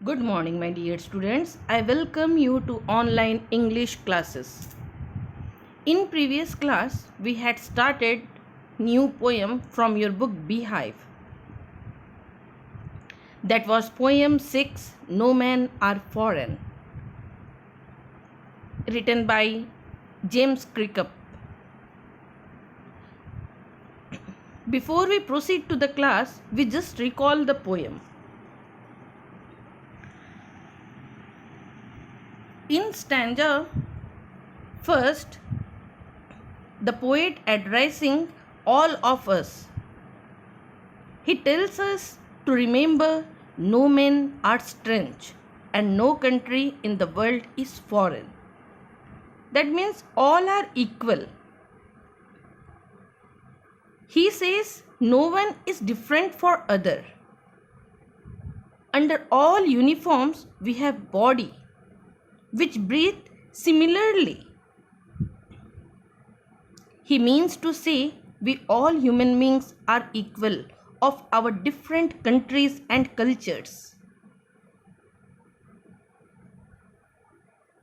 Good morning, my dear students. I welcome you to online English classes. In previous class, we had started new poem from your book Beehive. That was poem 6, No Men Are Foreign, written by James Critchup. Before we proceed to the class, we just recall the poem. In stanza first, the poet addressing all of us. He tells us to remember no men are strange and no country in the world is foreign. That means all are equal. He says no one is different for other. Under all uniforms we have body which breathe similarly. He means to say we all human beings are equal of our different countries and cultures.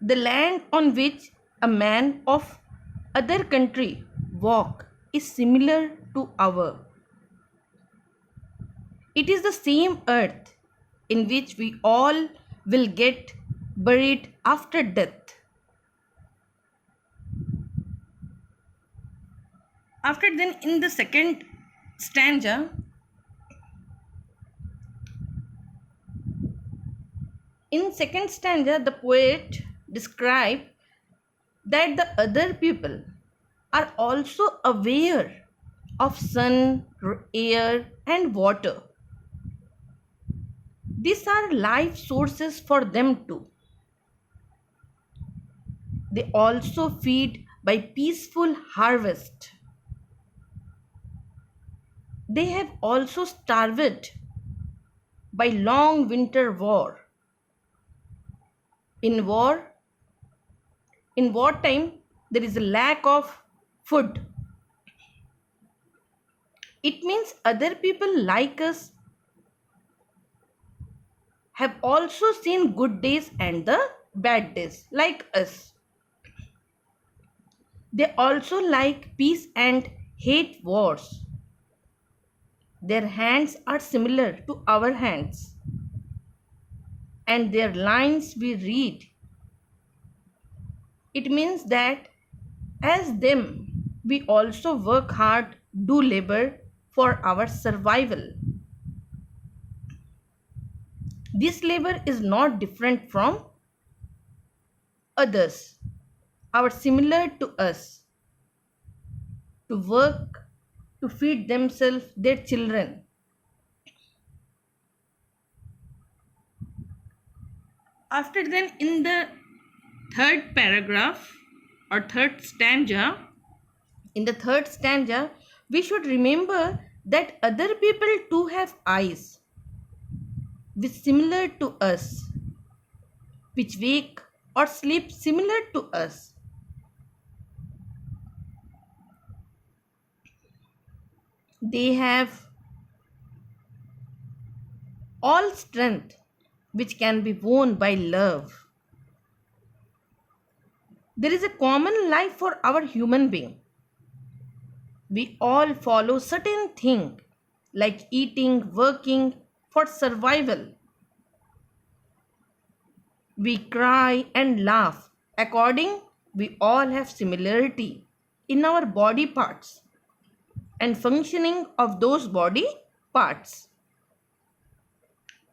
The land on which a man of other country walk is similar to our. It is the same earth in which we all will get buried after death. After then, in the second stanza, the poet describes that the other people are also aware of sun, air and water. These are life sources for them too. They also feed by peaceful harvest. They have also starved by long winter war. In wartime, there is a lack of food. It means other people like us have also seen good days and the bad days like us. They also like peace and hate wars. Their hands are similar to our hands, and their lines we read. It means that as them, we also work hard, do labor for our survival. This labor is not different from others, are similar to us, to work, to feed themselves, their children. After then, in the third paragraph or third stanza, we should remember that other people too have eyes, which similar to us, which wake or sleep similar to us. They have all strength which can be won by love. There is a common life for our human being. We all follow certain thing like eating, working for survival. We cry and laugh. According, we all have similarity in our body parts and functioning of those body parts.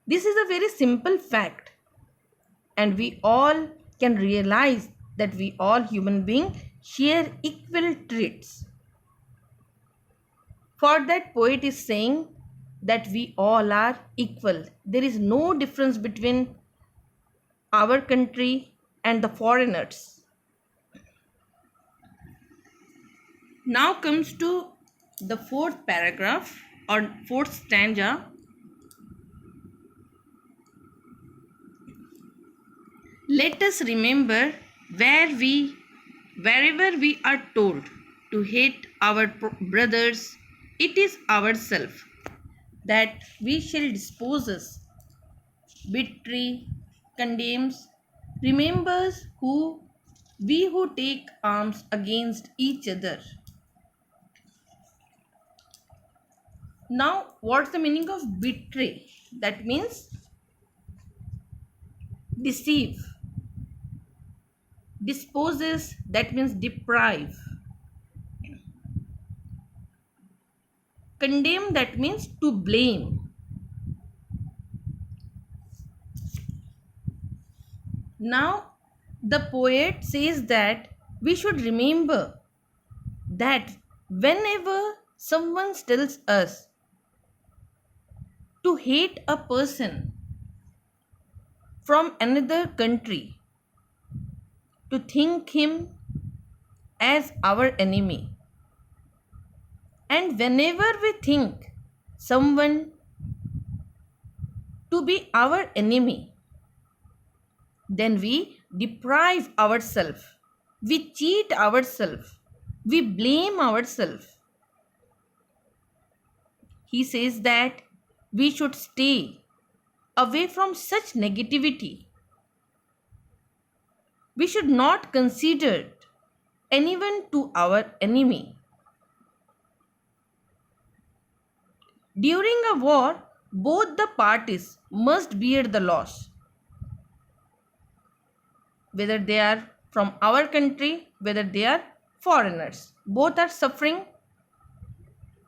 This is a very simple fact, and we all can realize that we all human beings share equal traits. For that, poet is saying that we all are equal. There is no difference between our country and the foreigners. Now comes to the fourth paragraph or fourth stanza. Let us remember wherever we are told to hate our brothers, it is ourself that we shall dispose us betray, condemns, remembers who take arms against each other. Now, what's the meaning of betray? That means deceive. Disposes, that means deprive. Condemn, that means to blame. Now, the poet says that we should remember that whenever someone tells us to hate a person from another country, to think him as our enemy, and whenever we think someone to be our enemy, then we deprive ourselves, we cheat ourselves, we blame ourselves. He says that we should stay away from such negativity. We should not consider anyone to our enemy. During a war, both the parties must bear the loss. Whether they are from our country, whether they are foreigners, both are suffering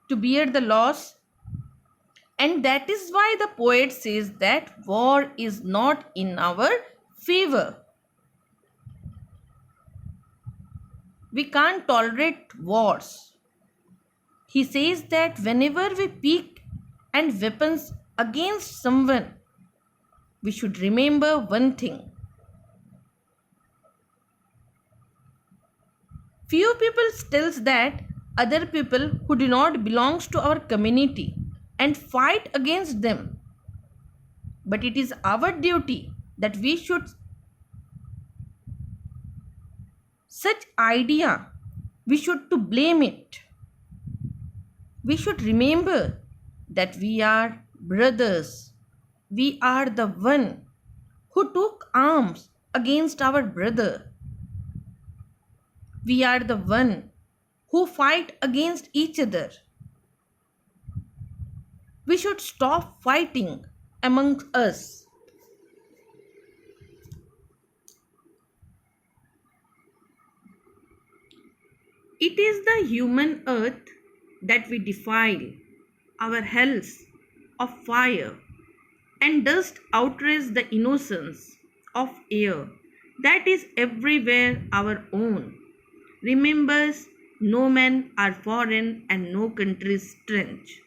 to bear the loss. And that is why the poet says that war is not in our favor. We can't tolerate wars. He says that whenever we pick and weapons against someone, we should remember one thing. Few people tells that other people who do not belong to our community and fight against them. But it is our duty that we should such idea, we should to blame it. We should remember that we are brothers. We are the one who took arms against our brother. We are the one who fight against each other. We should stop fighting among us. It is the human earth that we defile, our hells of fire, and dust outrages the innocence of air that is everywhere our own. Remembers, no men are foreign and no country is strange.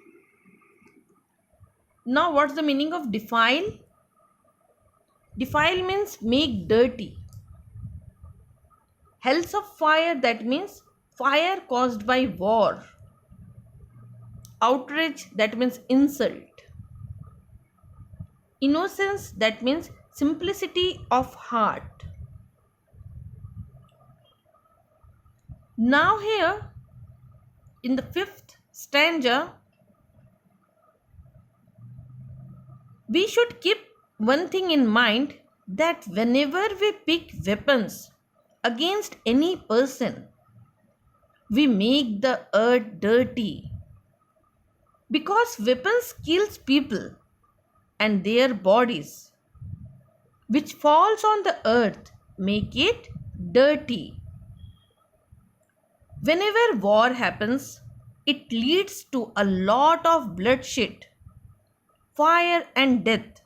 Now, what's the meaning of defile? Defile means make dirty. Hells of fire, that means fire caused by war. Outrage, that means insult. Innocence, that means simplicity of heart. Now here in the 5th stanza, we should keep one thing in mind, that whenever we pick weapons against any person, we make the earth dirty. Because weapons kills people and their bodies, which falls on the earth, make it dirty. Whenever war happens, it leads to a lot of bloodshed, fire and death.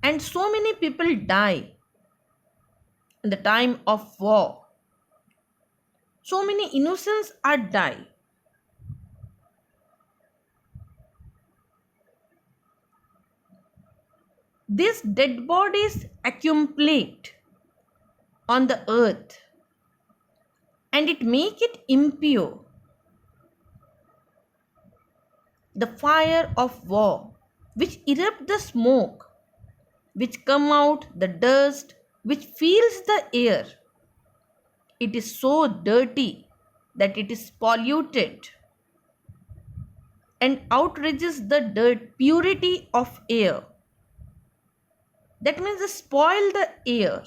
And so many people die in the time of war. So many innocents are die. These dead bodies accumulate on the earth and it make it impure. The fire of war, which erupt the smoke, which come out the dust, which fills the air, it is so dirty that it is polluted. and outrages the dirt purity of air. That means they spoil the air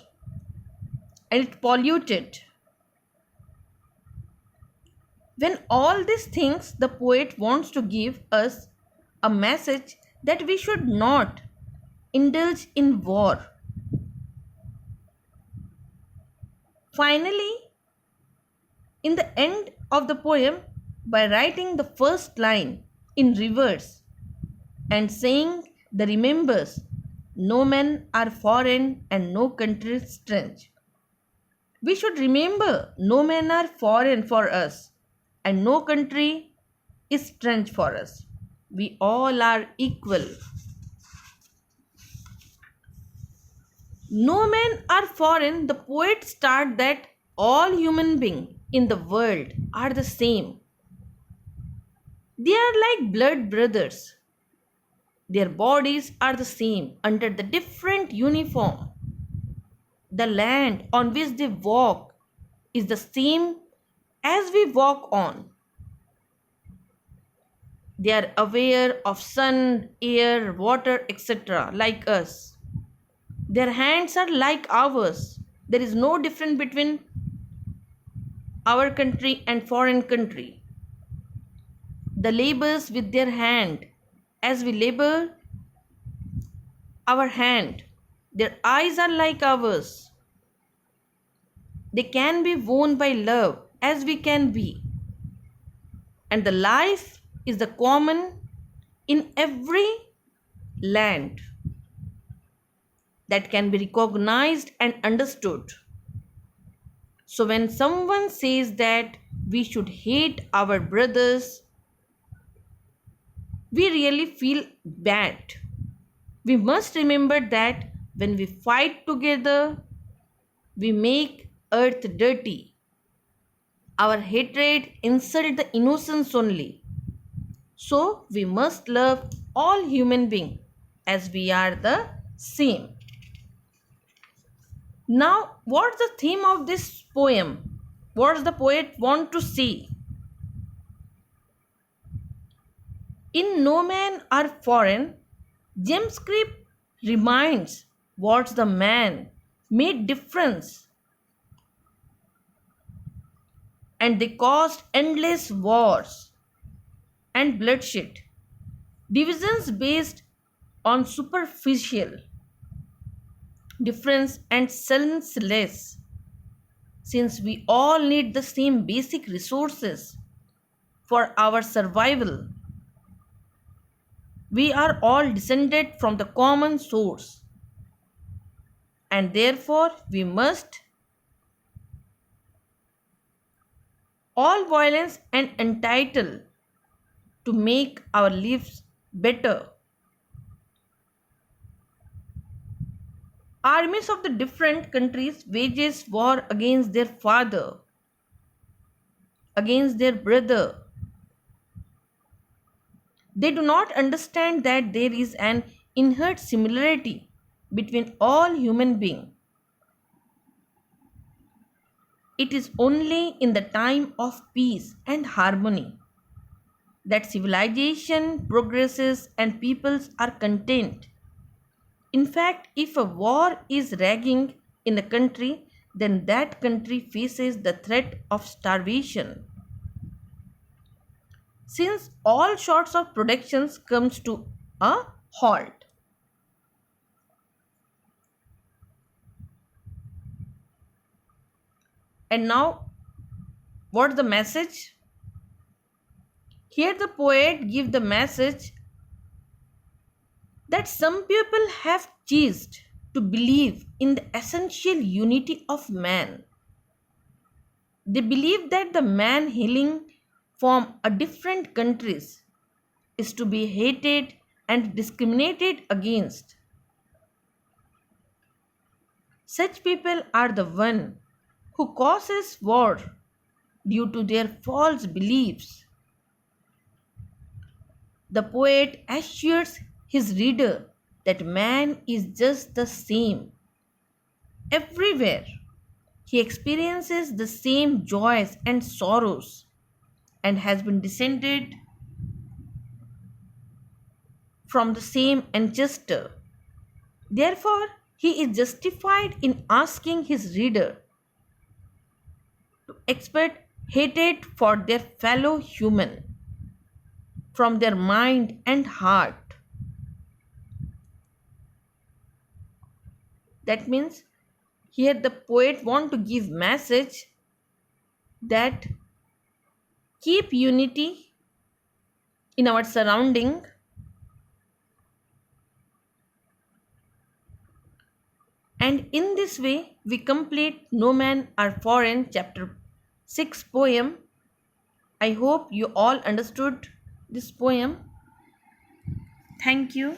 and it polluted. When all these things, the poet wants to give us a message that we should not indulge in war. Finally, in the end of the poem, by writing the first line in reverse and saying the remembers, no men are foreign and no country strange. We should remember no men are foreign for us and no country is strange for us. We all are equal. No men are foreign. The poet starts that all human beings in the world are the same. They are like blood brothers. Their bodies are the same under the different uniform. The land on which they walk is the same as we walk on. They are aware of sun, air, water, etc. like us. Their hands are like ours. There is no difference between our country and foreign country. The labors with their hand as we labor our hand. Their eyes are like ours. They can be won by love as we can be. And the life is the common in every land that can be recognized and understood. So when someone says that we should hate our brothers, we really feel bad. We must remember that when we fight together, we make earth dirty. Our hatred insults the innocence only. So we must love all human beings as we are the same. Now, what's the theme of this poem? What does the poet want to say? In No Man Are Foreign, James Cribb reminds what's the man made difference, and they caused endless wars and bloodshed, divisions based on superficial difference and senseless, since we all need the same basic resources for our survival. We are all descended from the common source, and therefore we must all violence and entitled to make our lives better. Armies of the different countries wages war against their father, against their brother. They do not understand that there is an inherent similarity between all human beings. It is only in the time of peace and harmony that civilization progresses and peoples are content. In fact, if a war is raging in a country, then that country faces the threat of starvation. Since all sorts of productions comes to a halt. And now, what's the message? Here the poet gives the message that some people have ceased to believe in the essential unity of man. They believe that the man hailing from a different countries is to be hated and discriminated against. Such people are the one who causes war due to their false beliefs. The poet assures his reader that man is just the same. Everywhere he experiences the same joys and sorrows and has been descended from the same ancestor. Therefore, he is justified in asking his reader to expect hatred for their fellow human from their mind and heart. That means here the poet want to give message that keep unity in our surrounding, and in this way we complete No Man Are Foreign chapter 6 poem. I hope you all understood this poem. Thank you.